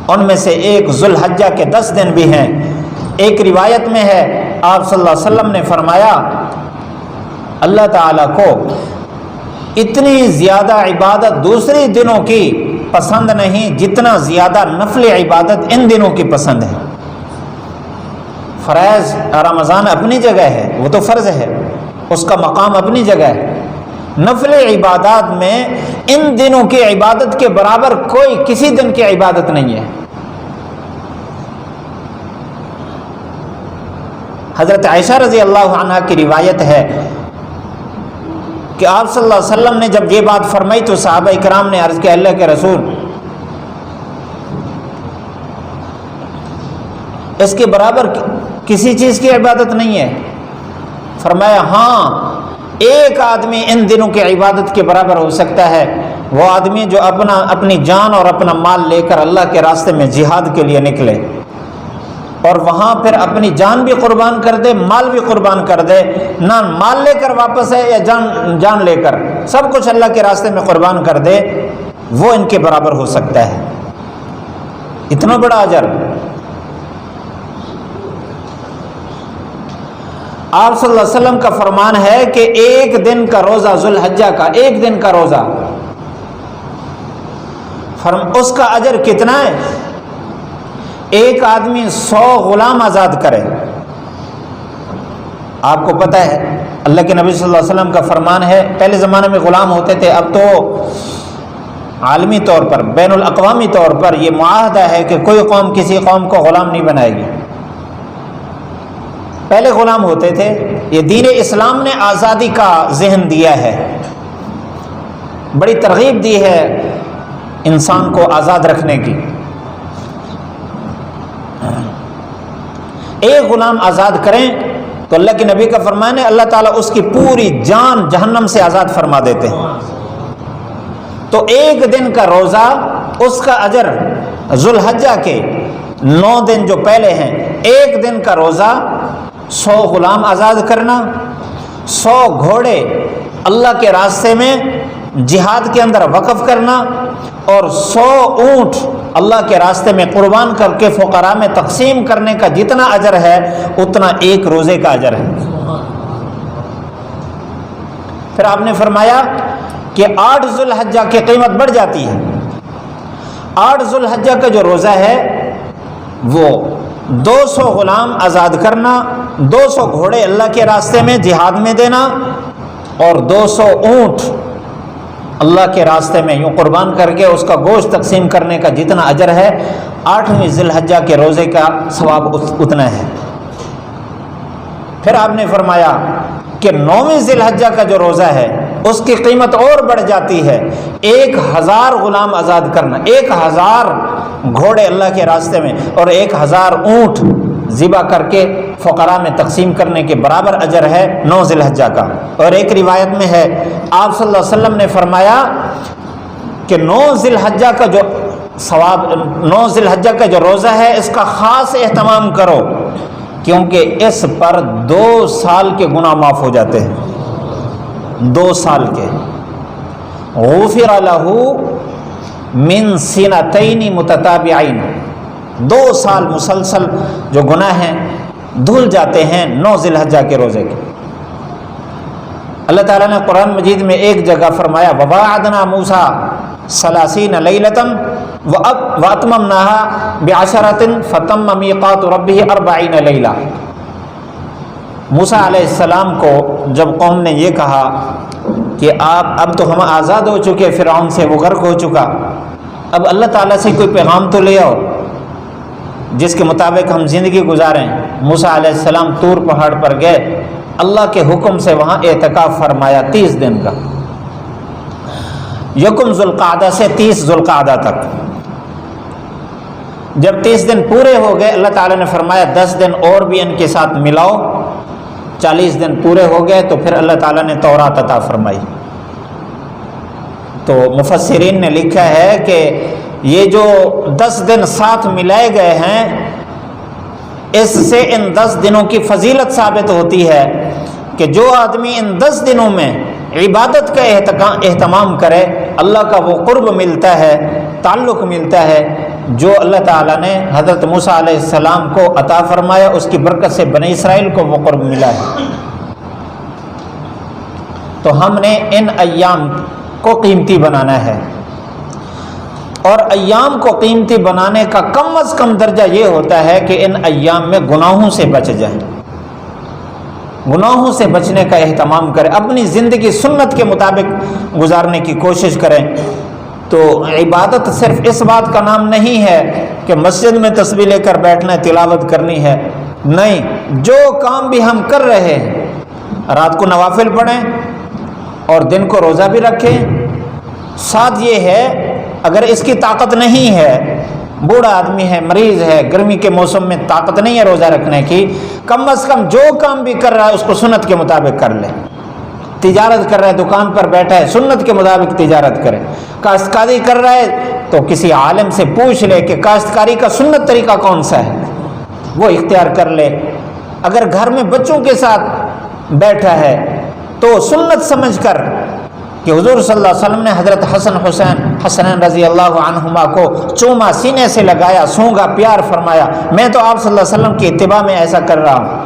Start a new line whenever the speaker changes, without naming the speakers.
ان میں سے ایک ذوالحجہ کے 10 دن بھی ہیں۔ ایک روایت میں ہے آپ صلی اللہ علیہ وسلم نے فرمایا اللہ تعالیٰ کو اتنی زیادہ عبادت دوسرے دنوں کی پسند نہیں جتنا زیادہ نفل عبادت ان دنوں کی پسند ہے۔ فرائض رمضان اپنی جگہ ہے، وہ تو فرض ہے، اس کا مقام اپنی جگہ ہے، نفل عبادات میں ان دنوں کی عبادت کے برابر کوئی کسی دن کی عبادت نہیں ہے۔ حضرت عائشہ رضی اللہ عنہا کی روایت ہے کہ آپ صلی اللہ علیہ وسلم نے جب یہ بات فرمائی تو صحابہ اکرام نے عرض کیا اللہ کے رسول اس کے برابر کسی چیز کی عبادت نہیں ہے؟ فرمایا ہاں، ایک آدمی ان دنوں کی عبادت کے برابر ہو سکتا ہے، وہ آدمی جو اپنی جان اور اپنا مال لے کر اللہ کے راستے میں جہاد کے لیے نکلے اور وہاں پھر اپنی جان بھی قربان کر دے، مال بھی قربان کر دے، نہ مال لے کر واپس ہے یا جان لے کر سب کچھ اللہ کے راستے میں قربان کر دے، وہ ان کے برابر ہو سکتا ہے۔ اتنا بڑا اجر۔ آپ صلی اللہ علیہ وسلم کا فرمان ہے کہ ایک دن کا روزہ ذوالحجہ کا، ایک دن کا روزہ، اس کا اجر کتنا ہے؟ ایک آدمی 100 غلام آزاد کرے۔ آپ کو پتہ ہے اللہ کے نبی صلی اللہ علیہ وسلم کا فرمان ہے، پہلے زمانے میں غلام ہوتے تھے، اب تو عالمی طور پر بین الاقوامی طور پر یہ معاہدہ ہے کہ کوئی قوم کسی قوم کو غلام نہیں بنائے گی۔ پہلے غلام ہوتے تھے۔ یہ دین اسلام نے آزادی کا ذہن دیا ہے، بڑی ترغیب دی ہے انسان کو آزاد رکھنے کی۔ ایک غلام آزاد کریں تو اللہ کے نبی کا فرمان ہے اللہ تعالیٰ اس کی پوری جان جہنم سے آزاد فرما دیتے ہیں۔ تو ایک دن کا روزہ، اس کا اجر ذوالحجہ کے 9 دن جو پہلے ہیں، ایک دن کا روزہ، 100 غلام آزاد کرنا، 100 گھوڑے اللہ کے راستے میں جہاد کے اندر وقف کرنا، اور 100 اونٹ اللہ کے راستے میں قربان کر کے فقراء میں تقسیم کرنے کا جتنا اجر ہے اتنا ایک روزے کا اجر ہے۔ پھر آپ نے فرمایا کہ 8 ذوالحجہ کی قیمت بڑھ جاتی ہے۔ 8 ذوالحجہ کا جو روزہ ہے وہ 200 غلام آزاد کرنا، 200 گھوڑے اللہ کے راستے میں جہاد میں دینا، اور 200 اونٹ اللہ کے راستے میں یوں قربان کر کے اس کا گوشت تقسیم کرنے کا جتنا اجر ہے، 8ویں ذوالحجہ کے روزے کا ثواب اتنا ہے۔ پھر آپ نے فرمایا کہ 9ویں ذوالحجہ کا جو روزہ ہے اس کی قیمت اور بڑھ جاتی ہے۔ 1000 غلام آزاد کرنا، 1000 گھوڑے اللہ کے راستے میں اور 1000 اونٹ ذبح کر کے فقراء میں تقسیم کرنے کے برابر اجر ہے 9 ذوالحجہ کا۔ اور ایک روایت میں ہے آپ صلی اللہ علیہ وسلم نے فرمایا کہ 9 ذوالحجہ کا جو ثواب، 9 ذوالحجہ کا جو روزہ ہے اس کا خاص اہتمام کرو، کیونکہ اس پر 2 سال کے گناہ معاف ہو جاتے ہیں، 2 سال کے۔ غفر لہ من سنتین متتابعین، 2 سال مسلسل جو گناہ ہیں دھل جاتے ہیں 9 ذوالحجہ کے روزے کے۔ اللہ تعالیٰ نے قرآن مجید میں ایک جگہ فرمایا وَوَاعَدْنَا مُوسَىٰ 30 لَيْلَةً وَأَتْمَمْنَاهَا بِعَشَرَةٍ فَتَمَّ مِيقَاتُ رَبِّهِ 40 لَيْلَةً۔ موسیٰ علیہ السلام کو جب قوم نے یہ کہا کہ اب تو ہم آزاد ہو چکے، فرعون سے وہ غرق ہو چکا، اب اللہ تعالیٰ سے کوئی پیغام تو لے آؤ جس کے مطابق ہم زندگی گزاریں۔ موسیٰ علیہ السلام طور پہاڑ پر گئے، اللہ کے حکم سے وہاں اعتکاف فرمایا 30 دن کا، 1 ذوالقعدہ سے 30 ذوالقعدہ تک۔ جب 30 دن پورے ہو گئے اللہ تعالیٰ نے فرمایا 10 دن اور بھی ان کے ساتھ ملاؤ، 40 دن پورے ہو گئے تو پھر اللہ تعالیٰ نے تورات عطا فرمائی۔ تو مفسرین نے لکھا ہے کہ یہ جو 10 دن ساتھ ملائے گئے ہیں اس سے ان 10 دنوں کی فضیلت ثابت ہوتی ہے کہ جو آدمی ان 10 دنوں میں عبادت کا اہتمام کرے اللہ کا وہ قرب ملتا ہے، تعلق ملتا ہے، جو اللہ تعالیٰ نے حضرت موسیٰ علیہ السلام کو عطا فرمایا، اس کی برکت سے بنی اسرائیل کو وہ قرب ملا ہے۔ تو ہم نے ان ایام کو قیمتی بنانا ہے، اور ایام کو قیمتی بنانے کا کم از کم درجہ یہ ہوتا ہے کہ ان ایام میں گناہوں سے بچ جائیں، گناہوں سے بچنے کا اہتمام کریں، اپنی زندگی سنت کے مطابق گزارنے کی کوشش کریں۔ تو عبادت صرف اس بات کا نام نہیں ہے کہ مسجد میں تسبیح لے کر بیٹھنا ہے، تلاوت کرنی ہے، نہیں، جو کام بھی ہم کر رہے ہیں، رات کو نوافل پڑھیں اور دن کو روزہ بھی رکھیں۔ ساتھ یہ ہے اگر اس کی طاقت نہیں ہے، بوڑھا آدمی ہے، مریض ہے، گرمی کے موسم میں طاقت نہیں ہے روزہ رکھنے کی، کم از کم جو کام بھی کر رہا ہے اس کو سنت کے مطابق کر لے۔ تجارت کر رہا ہے، دکان پر بیٹھا ہے، سنت کے مطابق تجارت کرے۔ کاشتکاری کر رہا ہے تو کسی عالم سے پوچھ لے کہ کاشتکاری کا سنت طریقہ کون سا ہے، وہ اختیار کر لے۔ اگر گھر میں بچوں کے ساتھ بیٹھا ہے تو سنت سمجھ کر کہ حضور صلی اللہ علیہ وسلم نے حضرت حسنین رضی اللہ عنہما کو چوما، سینے سے لگایا، سونگا، پیار فرمایا، میں تو آپ صلی اللہ علیہ وسلم کی اتباع میں ایسا کر رہا ہوں۔